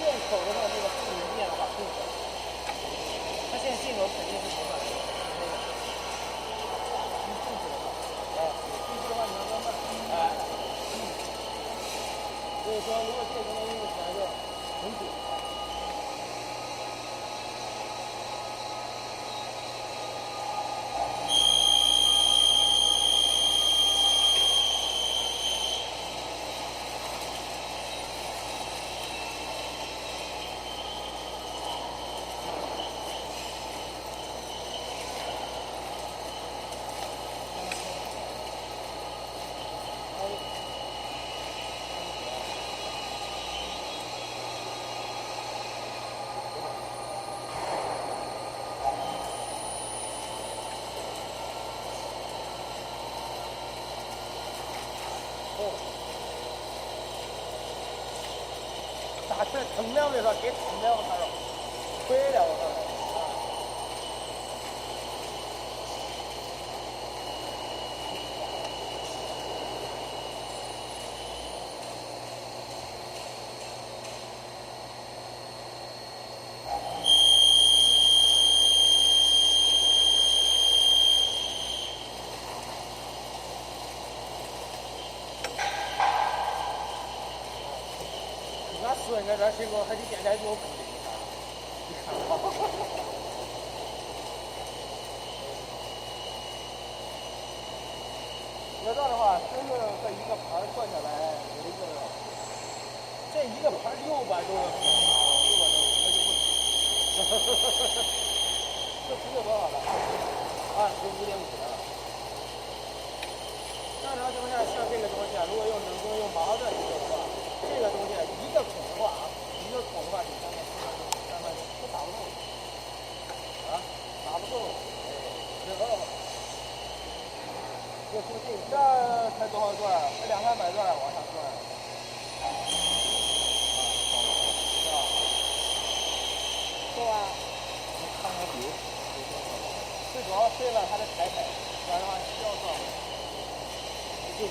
电口的话，那个不零电的话更小。它现在进口肯定是没法的，那个你进去的话，进去的话你要慢慢，所以说如果这个东西用起来就很紧。打出来疼量的时候给疼量他说，亏了我告诉你。那说人家这水果还得电台给我鼓励一下，你看吧。这道的话，真是这一个盘算下来，有一个这一个盘600多个粉啊，600多个，那就不这值多少了？25.5了。正常情况下，像这个东西啊，如果用人工用麻的一个的话，这个东西一个孔的话啊，一个孔的话，你看看都打不动啊，打不动，这就出这才多少段？才200-300段往下转，是吧？够吧？你看看笔，最主要是为了它的抬不然的话需要转。就